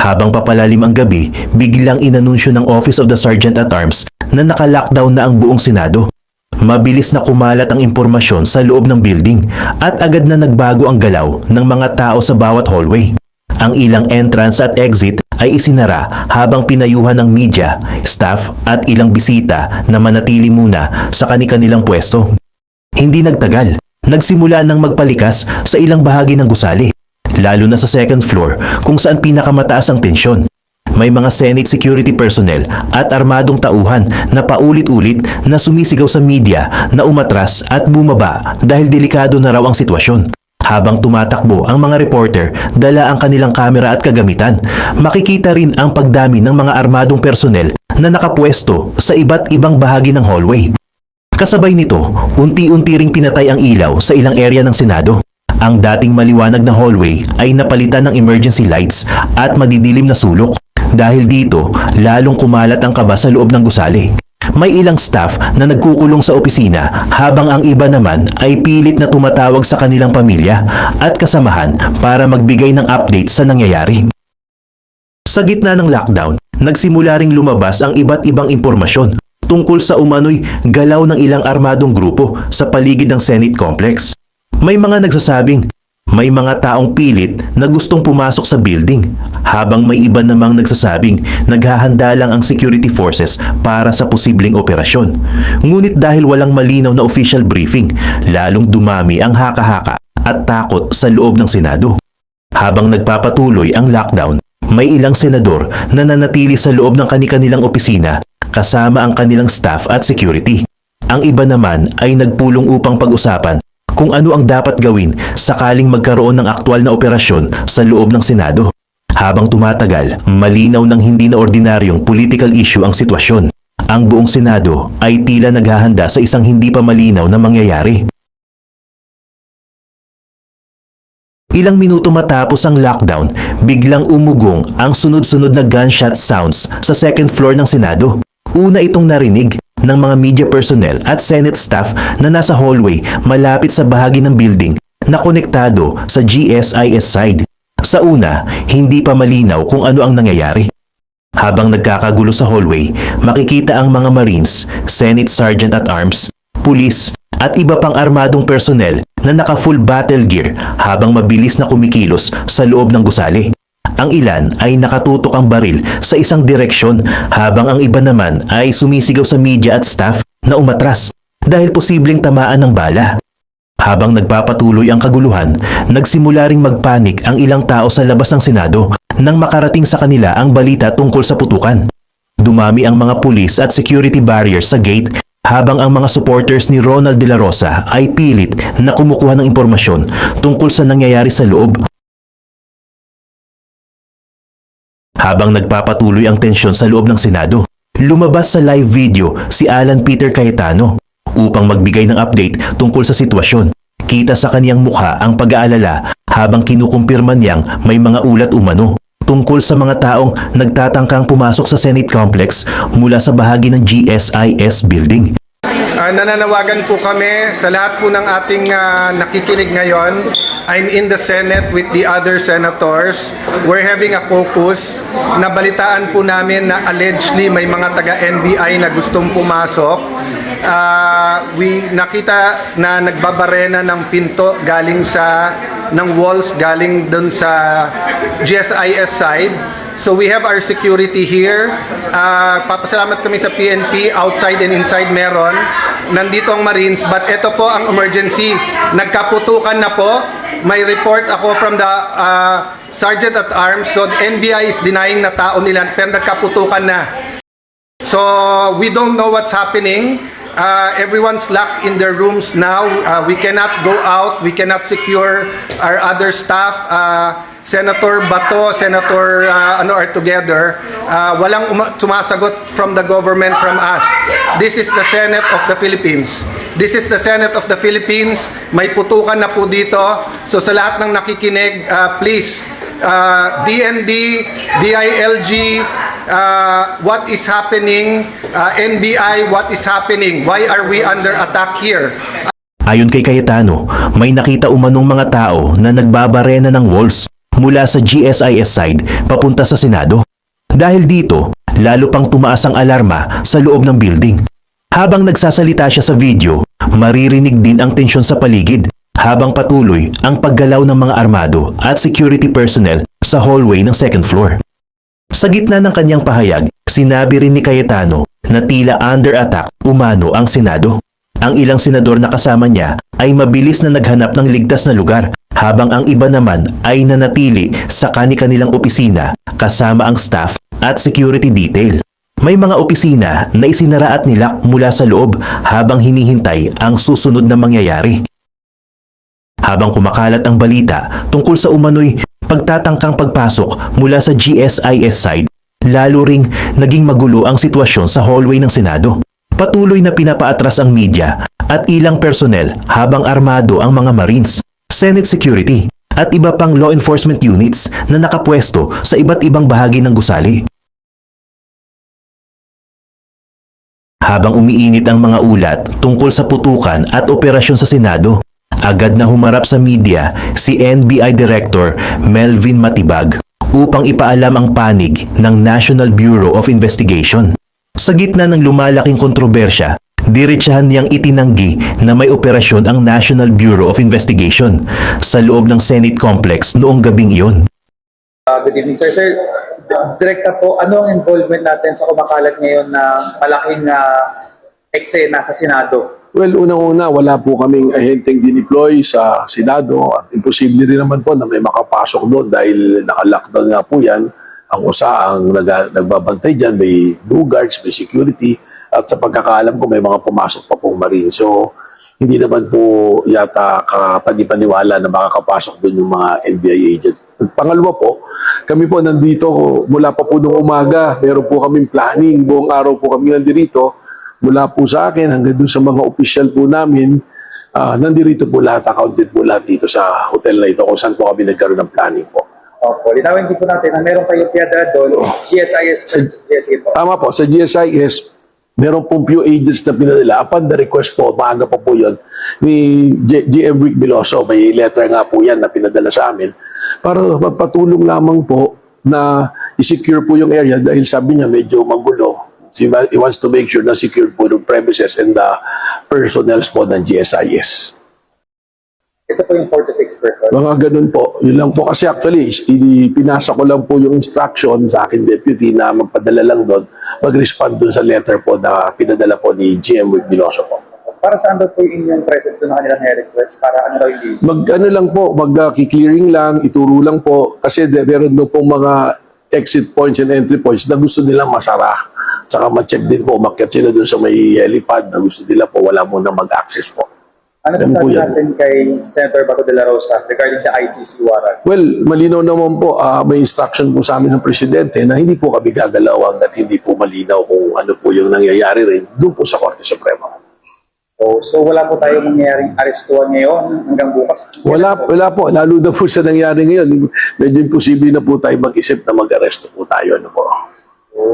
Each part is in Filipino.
Habang papalalim ang gabi, biglang inanunsyo ng Office of the Sergeant at Arms na naka-lockdown na ang buong Senado. Mabilis na kumalat ang impormasyon sa loob ng building at agad na nagbago ang galaw ng mga tao sa bawat hallway. Ang ilang entrance at exit ay isinara habang pinayuhan ng media, staff at ilang bisita na manatili muna sa kani-kanilang pwesto. Hindi nagtagal, nagsimula nang magpalikas sa ilang bahagi ng gusali, lalo na sa second floor kung saan pinakamataas ang tensyon. May mga Senate security personnel at armadong tauhan na paulit-ulit na sumisigaw sa media na umatras at bumaba dahil delikado na raw ang sitwasyon. Habang tumatakbo ang mga reporter, dala ang kanilang kamera at kagamitan. Makikita rin ang pagdami ng mga armadong personnel na nakapwesto sa iba't ibang bahagi ng hallway. Kasabay nito, unti-unti ring pinatay ang ilaw sa ilang area ng Senado. Ang dating maliwanag na hallway ay napalitan ng emergency lights at madidilim na sulok. Dahil dito, lalong kumalat ang kaba sa loob ng gusali. May ilang staff na nagkukulong sa opisina habang ang iba naman ay pilit na tumatawag sa kanilang pamilya at kasamahan para magbigay ng update sa nangyayari. Sa gitna ng lockdown, nagsimula ring lumabas ang iba't ibang impormasyon tungkol sa umano'y galaw ng ilang armadong grupo sa paligid ng Senate Complex. May mga nagsasabing may mga taong pilit na gustong pumasok sa building, habang may iba namang nagsasabing naghahanda lang ang security forces para sa posibleng operasyon. Ngunit dahil walang malinaw na official briefing, lalong dumami ang haka-haka at takot sa loob ng Senado. Habang nagpapatuloy ang lockdown, may ilang senador na nanatili sa loob ng kani-kanilang opisina kasama ang kanilang staff at security. Ang iba naman ay nagpulong upang pag-usapan kung ano ang dapat gawin sakaling magkaroon ng aktwal na operasyon sa loob ng Senado. Habang tumatagal, malinaw ng hindi na ordinaryong political issue ang sitwasyon. Ang buong Senado ay tila naghahanda sa isang hindi pa malinaw na mangyayari. Ilang minuto matapos ang lockdown, biglang umugong ang sunod-sunod na gunshot sounds sa second floor ng Senado. Una itong narinig ng mga media personnel at Senate staff na nasa hallway malapit sa bahagi ng building na konektado sa GSIS side. Sa una, hindi pa malinaw kung ano ang nangyayari. Habang nagkakagulo sa hallway, makikita ang mga Marines, Senate Sergeant at Arms, pulis at iba pang armadong personnel na naka-full battle gear habang mabilis na kumikilos sa loob ng gusali. Ang ilan ay nakatutok ang baril sa isang direksyon habang ang iba naman ay sumisigaw sa media at staff na umatras dahil posibleng tamaan ng bala. Habang nagpapatuloy ang kaguluhan, nagsimula ring magpanik ang ilang tao sa labas ng Senado nang makarating sa kanila ang balita tungkol sa putukan. Dumami ang mga pulis at security barriers sa gate habang ang mga supporters ni Ronald De La Rosa ay pilit na kumukuha ng impormasyon tungkol sa nangyayari sa loob. Habang nagpapatuloy ang tensyon sa loob ng Senado, lumabas sa live video si Alan Peter Cayetano upang magbigay ng update tungkol sa sitwasyon. Kita sa kaniyang mukha ang pag-aalala habang kinukumpirma niyang may mga ulat umano tungkol sa mga taong nagtatangkang pumasok sa Senate Complex mula sa bahagi ng GSIS building. Nananawagan po kami sa lahat po ng ating nakikinig ngayon. I'm in the Senate with the other senators. We're having a caucus. Nabalitaan po namin na allegedly may mga taga-NBI na gustong pumasok. Nakita na nagbabarena ng pinto galing ng walls galing dun sa GSIS side. So we have our security here. Papasalamat kami sa PNP, outside and inside meron. Nandito ang Marines, but ito po ang emergency. Nagkaputukan na po. May report ako from the Sergeant at Arms. So NBI is denying na tao nila, pero nagkaputukan na. So we don't know what's happening. Everyone's locked in their rooms now. We cannot go out. We cannot secure our other staff. Senator Bato, Senator are together. Walang sumasagot from the government, from us. This is the Senate of the Philippines. This is the Senate of the Philippines. May putukan na po dito. So sa lahat ng nakikinig, please, DND, DILG, what is happening? NBI, what is happening? Why are we under attack here? Ayon kay Cayetano, may nakita umanong mga tao na nagbabarena ng walls mula sa GSIS side papunta sa Senado. Dahil dito, lalo pang tumaas ang alarma sa loob ng building. Habang nagsasalita siya sa video, maririnig din ang tensyon sa paligid habang patuloy ang paggalaw ng mga armado at security personnel sa hallway ng second floor. Sa gitna ng kanyang pahayag, sinabi rin ni Cayetano na tila under attack umano ang Senado. Ang ilang senador na kasama niya ay mabilis na naghanap ng ligtas na lugar habang ang iba naman ay nanatili sa kani-kanilang opisina kasama ang staff at security detail. May mga opisina na isinara at nilak mula sa loob habang hinihintay ang susunod na mangyayari. Habang kumakalat ang balita tungkol sa umano'y pagtatangkang pagpasok mula sa GSIS side, lalo ring naging magulo ang sitwasyon sa hallway ng Senado. Patuloy na pinapaatras ang media at ilang personnel habang armado ang mga Marines, Senate Security at iba pang law enforcement units na nakapwesto sa iba't ibang bahagi ng gusali. Habang umiinit ang mga ulat tungkol sa putukan at operasyon sa Senado, agad na humarap sa media si NBI Director Melvin Matibag upang ipaalam ang panig ng National Bureau of Investigation. Sa gitna ng lumalaking kontrobersya, diretsahan niyang itinanggi na may operasyon ang National Bureau of Investigation sa loob ng Senate Complex noong gabing iyon. Good evening, sir. Sir, direkta po, ano ang involvement natin sa kumakalat ngayon na malaking eksena sa Senado? Well, unang-una, wala po kaming ahenteng dineploy sa Senado at imposible rin naman po na may makapasok doon dahil naka-lockdown nga po yan. Ang USA ang nagbabantay dyan, may blue guards, may security at sa pagkakaalam ko may mga pumasok pa pong Marine. So, hindi naman po yata kapani-paniwala na makakapasok doon yung mga NBI agent. Pangalawa po, kami po nandito mula pa po nung umaga. Meron po kaming planning. Buong araw po kami nandito. Mula po sa akin hanggang doon sa mga opisyal po namin. Nandito po lahat, accounted po lahat dito sa hotel na ito kung saan po kami nagkaroon ng planning po. Opo, linawin din po natin na meron kayong piyada doon, GSIS. GSIS po. Tama po, sa GSIS, meron pong few agents na pinadala. Upon the request po, maaga pa po yun, ni GM Rick Biloso, may letter nga po yan na pinadala sa amin, para magpatulong lamang po na i-secure po yung area dahil sabi niya medyo magulo. He wants to make sure na secure po yung premises and the personnel po ng GSIS. Ito po yung 4 to 6 person. Mga ganun po. Yun lang po kasi actually, pinasa ko lang po yung instruction sa akin deputy na magpadala lang doon, mag-respond doon sa letter po na pinadala po ni GM Rick Biloso po. Para saan daw po yung inyong presence doon na kanilang request? Para ano daw yung Ano lang po, mag-clearing lang, ituro lang po. Kasi meron doon pong mga exit points and entry points na gusto nilang masara. Tsaka ma-check din po, umakyat sila doon sa may helipad na gusto nila po, wala muna mag-access po. Ano Ganun po po yan. natin kay Senator Bato de la Rosa regarding the ICC warrant? Well, malinaw naman po, may instruction po sa amin ng Presidente na hindi po kami gagalawang at hindi po malinaw kung ano po yung nangyayari rin doon po sa Korte Suprema. So wala po tayong mangyayaring arestuhan ngayon hanggang bukas? Wala po. Lalo na po sa nangyari ngayon. Medyo imposible na po tayo mag-isip na mag-aresto po tayo. Ano po.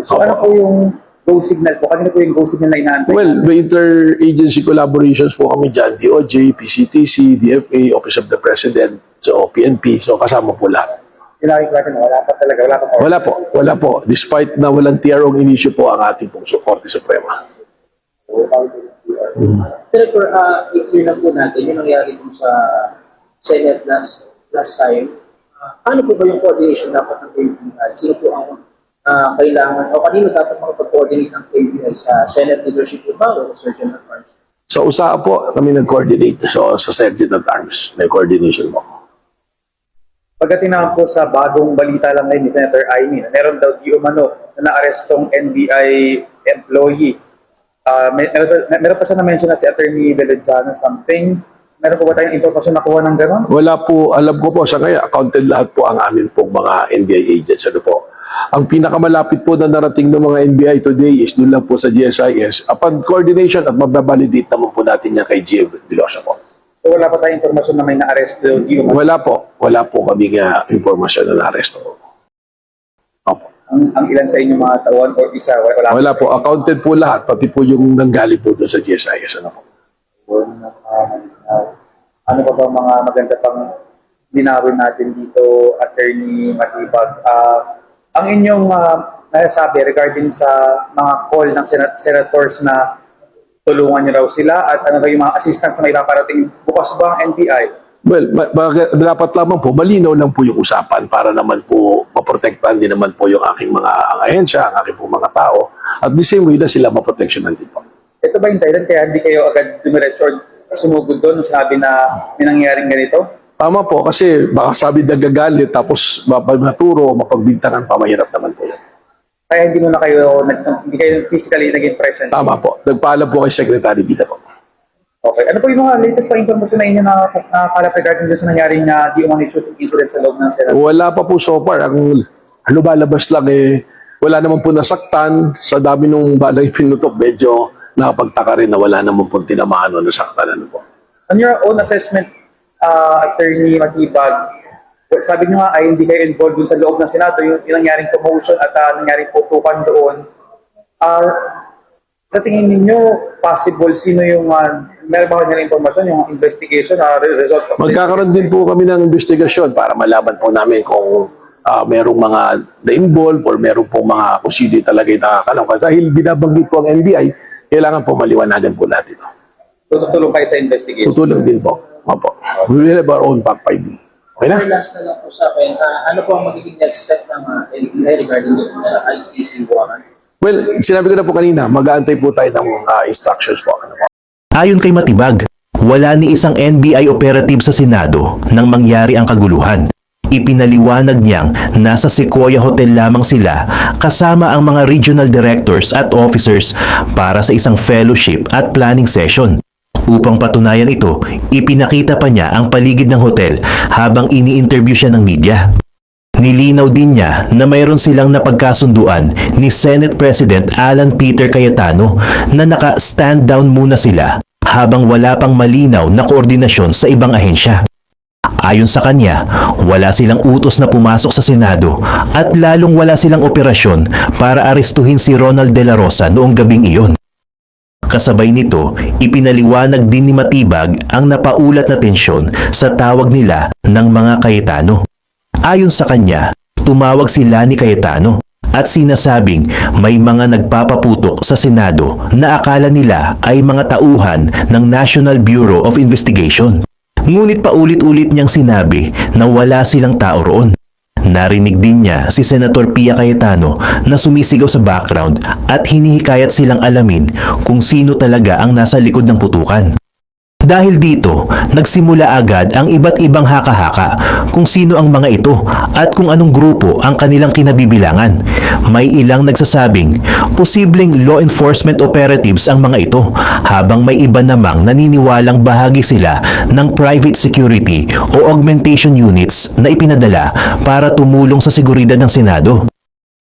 So ano po yung go signal po? Kanina po yung go signal na inaantay? Well, may interagency collaborations po kami dyan. DOJ, PCTC, DFA, Office of the President, so PNP. So kasama po lahat. Tinawag natin, wala pa talaga, wala pa po. Wala po. Despite na walang TRO issue po ang ating pong Korte Suprema. Director, i-clear lang po natin yung nangyari dun sa Senate last time. Ano po ba yung coordination dapat ng KBI? Sino po ang kailangan o kanino dapat makapag-coordinate ang KBI sa Senate leadership ba o Sergeant at Arms? Sa USA po, kami nag-coordinate. So sa Sergeant at Arms, may coordination po. Pagdating naman po sa bagong balita lang ngayon ni Senator Aimee, na meron daw di umano na naarestong NBI employee. Meron pa siya na-mention na si Attorney Velodiano something. Meron po ba tayong impormasyon nakuha ng gano'n? Wala po, alam ko po sa ngayon, accounted lahat po ang amin pong mga NBI agents. Ano po? Ang pinakamalapit po na narating ng mga NBI today is doon lang po sa GSIS. Upon coordination at mababalidate naman po natin yan kay GM Biloso po. So wala pa tayong impormasyon na may na-arresto di umano? Wala po kami impormasyon na na-aresto po. Opo. Ang ilan sa inyong mga tauhan o isa? Wala po, accounted po lahat, pati po yung nanggaling po doon sa GSIS. Ano po? Ano pa ba mga maganda pang linawin natin dito, Attorney Matibag. Ang inyong nasasabi regarding sa mga call ng senators na tulungan niyo raw sila at ano ba yung mga assistance na may paparating, bukas ba ang NBI? Well, dapat lamang po, malinaw lang po yung usapan para naman po maprotektahan din naman po yung aking mga ahensya, ang aking po mga tao. At the same way na sila maproteksyonan din po. Ito ba yung dahilan kaya hindi kayo agad dumiretso or sumugod doon nung sinabi na may nangyaring ganito? Tama po, kasi baka sabi nagagalit tapos maturo, mapagbintangan pa, mahirap naman po yan. Kaya hindi kayo physically naging present? Tama po, nagpaalam po kay Secretary Bida po. Okay. Ano po yung mga latest pa informasyon na inyo nakakalap regarding dyan sa nangyaring di umani shooting incident sa loob ng Senate? Wala pa po so far. Ang lumalabas lang wala naman po nasaktan. Sa dami nung balay pinutok, medyo nakapagtaka rin na wala naman po tinamaan o nasaktan. Ano po. On your own assessment, Attorney Matibag, sabi nyo nga ay hindi kayo involved dun sa loob ng Senado, yung nangyaring commotion at nangyaring putukan doon. Sa tingin ninyo, possible, sino yung, meron ba kanyang informasyon, yung investigation, result of Magkakaroon din po kami ng investigasyon para malaman po namin kung merong mga na-involve or merong pong mga kusidi talaga yung nakakalam. Dahil binabanggit po ang NBI, kailangan po maliwanagan po lahat ito. tutulong kayo sa investigation? Tutulong din po. Opo. We will have our own fact-finding. Okay na? Last na lang po sa akin, ano po ang magiging next step ng NBI regarding dito sa ICC warrant? Well, sinabi ko na po kanina, mag-aantay po tayo ng instructions po. Ano po? Ayon kay Matibag, wala ni isang NBI operative sa Senado nang mangyari ang kaguluhan. Ipinaliwanag niyang nasa Sequoia Hotel lamang sila kasama ang mga regional directors at officers para sa isang fellowship at planning session. Upang patunayan ito, ipinakita pa niya ang paligid ng hotel habang ini-interview siya ng media. Nilinaw din niya na mayroon silang napagkasunduan ni Senate President Alan Peter Cayetano na naka-stand down muna sila habang wala pang malinaw na koordinasyon sa ibang ahensya. Ayon sa kanya, wala silang utos na pumasok sa Senado at lalong wala silang operasyon para arestuhin si Ronald De La Rosa noong gabing iyon. Kasabay nito, ipinaliwanag din ni Matibag ang napaulat na tensyon sa tawag nila ng mga Cayetano. Ayon sa kanya, tumawag sila ni Cayetano at sinasabing may mga nagpapaputok sa Senado na akala nila ay mga tauhan ng National Bureau of Investigation. Ngunit paulit-ulit niyang sinabi na wala silang tao roon. Narinig din niya si Senator Pia Cayetano na sumisigaw sa background at hinihikayat silang alamin kung sino talaga ang nasa likod ng putukan. Dahil dito, nagsimula agad ang iba't ibang haka-haka kung sino ang mga ito at kung anong grupo ang kanilang kinabibilangan. May ilang nagsasabing posibleng law enforcement operatives ang mga ito, habang may iba namang naniniwalang bahagi sila ng private security o augmentation units na ipinadala para tumulong sa seguridad ng Senado.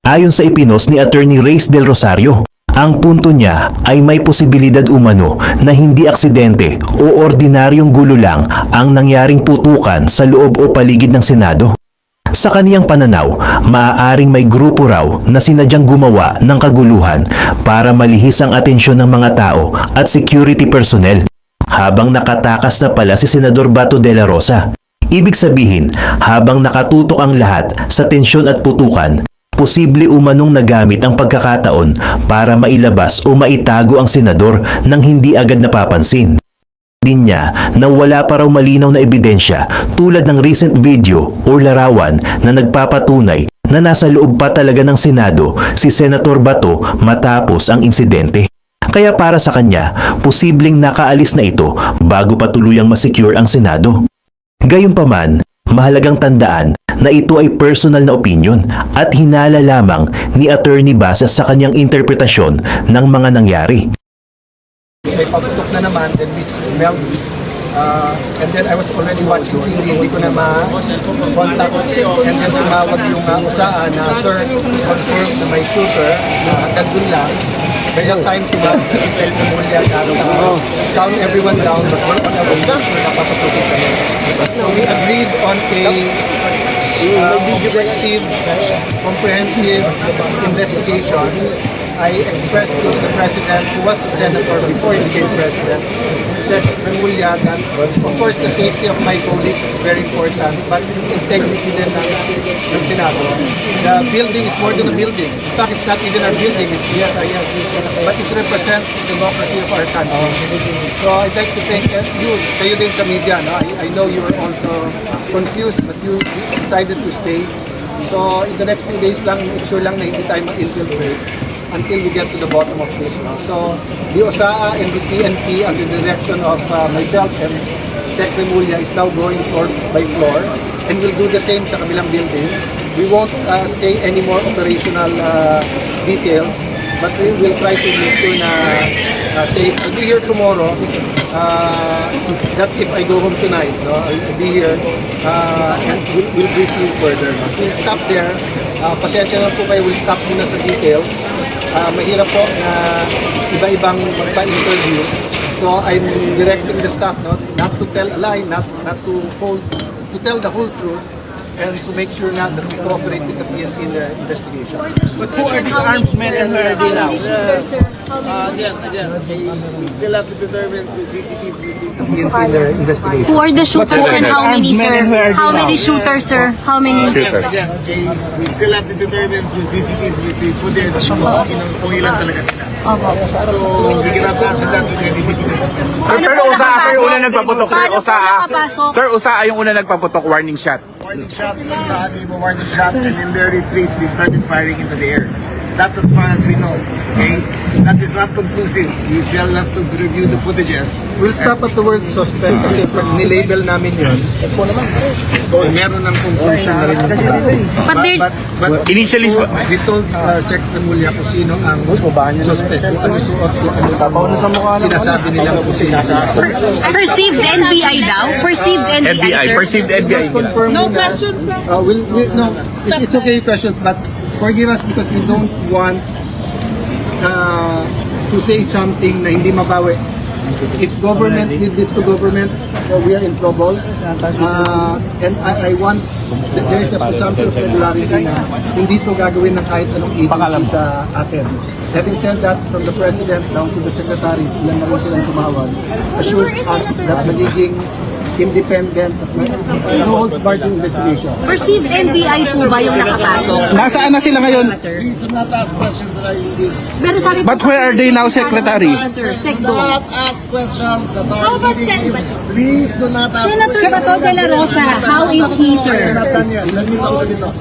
Ayon sa ipinos ni Attorney Reyes Del Rosario, ang punto niya ay may posibilidad umano na hindi aksidente o ordinaryong gulo lang ang nangyaring putukan sa loob o paligid ng Senado. Sa kaniyang pananaw, maaaring may grupo raw na sinadyang gumawa ng kaguluhan para malihis ang atensyon ng mga tao at security personnel habang nakatakas na pala si Senador Bato de la Rosa. Ibig sabihin, habang nakatutok ang lahat sa tensyon at putukan, posible umanong nagamit ang pagkakataon para mailabas o maitago ang senador nang hindi agad napapansin. Din niya na wala pa raw malinaw na ebidensya tulad ng recent video o larawan na nagpapatunay na nasa loob pa talaga ng Senado si Senator Bato matapos ang insidente. Kaya para sa kanya, posibleng nakaalis na ito bago pa tuluyang masecure ang Senado. Gayunpaman, mahalagang tandaan na ito ay personal na opinion at hinala lamang ni Attorney base sa kanyang interpretasyon ng mga nangyari. May paputok na naman, then we smelled, and then I was already watching TV, hindi ko na ma-contact, and then tumawag yung usaan na, sir, confirm na may shooter, hanggang dun lang. By that time, tumawag na si Sel Pumulya, calm everyone down, but we're on our way, so napapasukin kami. So we agreed on a objective, comprehensive investigation. I expressed to the President, who was a senator before he became President, Sec. Remulla that, of course, the safety of my colleagues is very important, but integrity din ng Senado. The building is more than a building. In fact, it's not even our building, it's GSIS, but it represents the democracy of our country. So I'd like to thank you, kayo din sa media. No? I know you were also confused, but you decided to stay. So in the next few days lang, make sure lang na hindi tayo ma-infiltrate until we get to the bottom of this. No? So the OSAA and the PNP under the direction of myself and Sec. Remulla is now going floor by floor, and we'll do the same sa kabilang building. We won't say any more operational details, but we will try to make sure na safe. I'll be here tomorrow. That's if I go home tonight. No? I'll be here and we'll brief you further. No? We'll stop there. Pasensya na po kayo, we'll stop muna sa details. Mahirap po na iba-ibang magpa-interview. So I'm directing the staff not to tell a lie, not to tell the whole truth, and to make sure that we cooperate with the PNP in their investigation. But who are these armed men and where are they now? We still have to determine through CCTV in their investigation. Who are the shooters and how many, sir? How many shooters, sir? How many? We still have to determine through CCTV footage kung ilan talaga sila. So, we cannot answer that with any detail. Sir, pero Usaa kayo una nagpaputok. Sir, Paano Usaa. po nakapasok? Sir, Usaa yung una nagpaputok, warning shot. Warning shot, sa atin mo warning shot, and in their retreat, they started firing into the air. That's as far as we know, okay? That is not conclusive. We still have to review the footages. We'll stop at the word suspect kasi pag nilabel namin yun, meron ng conclusion na rin. But they're- But Initially, we told Sec. Remulla kung sino ang suspect, kung ano suot, kung ano sinasabi nila kung sino sila. Perceived NBI daw? Perceived NBI, NBI, sir? perceived NBI. Confirm no questions, sir. No, it's okay questions, but forgive us because we don't want to say something na hindi mabawi. If government did this to government, we are in trouble. And I want that there is a presumption of regularity na hindi to gagawin ng kahit anong agency sa atin. Having said that, from the President down to the secretaries, ilan na rin silang tumawag, assures us that magiging independent at no holds barred investigation. Perceived NBI po ba yung nakapasok? Nasaan na sila ngayon? Please do not ask questions that are leading. Pero sabi po, But where are they now, Secretary? Sir, Do Secdo. not ask questions that How are about leading. Sen- Please do not ask Senator questions. Bato de la Rosa, how is he, sir? Let me talk a little.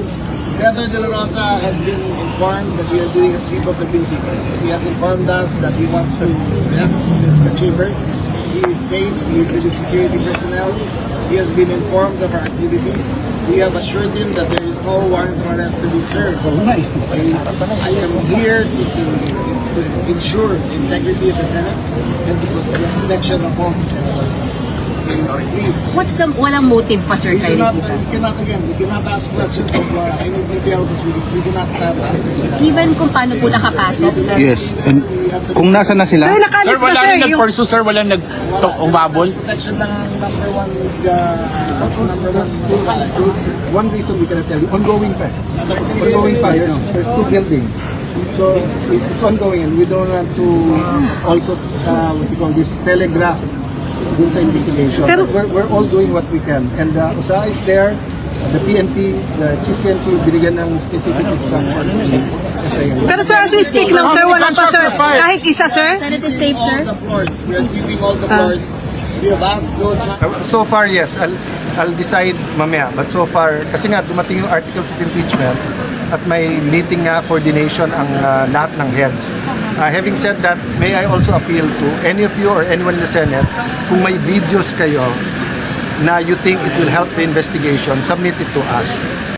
Senator De La Rosa has been informed that we are doing a sweep of the building. He has informed us that he wants to rest in his chambers. He is safe. He is with the security personnel. He has been informed of our activities. We have assured him that there is no warrant of arrest to be served. I am here to ensure the integrity of the Senate and to protect the protection of all the senators. Please. What's the, walang motive pa, sir, We kayo cannot, dito? we cannot ask questions of any detail because we do not have answers for that. Given kung paano po nakapasok, sir? Yes. And kung nasa na sila? Sir, wala rin nag-pursue, sir. Walang nag-umabol. Protection lang ang number one reason. One reason we cannot tell you, ongoing pa. Ongoing pa, there's two buildings. So it's ongoing and we don't want to also, what you call this, telegraph dun sa investigation. We're all doing what we can. And OSA is there, the PNP, the Chief PNP, binigyan ng specific instructions. Pero sir, as we speak lang, sir, wala pa, sir. Kahit isa, sir? Senate is safe, sir? All the floors. We are sweeping all the floors. We have asked those. So far, yes. I'll decide mamaya. But so far, kasi nga dumating yung articles of impeachment at may meeting nga coordination ang lahat ng heads. Having said that, may I also appeal to any of you or anyone in the Senate, kung may videos kayo na you think it will help the investigation, submit it to us.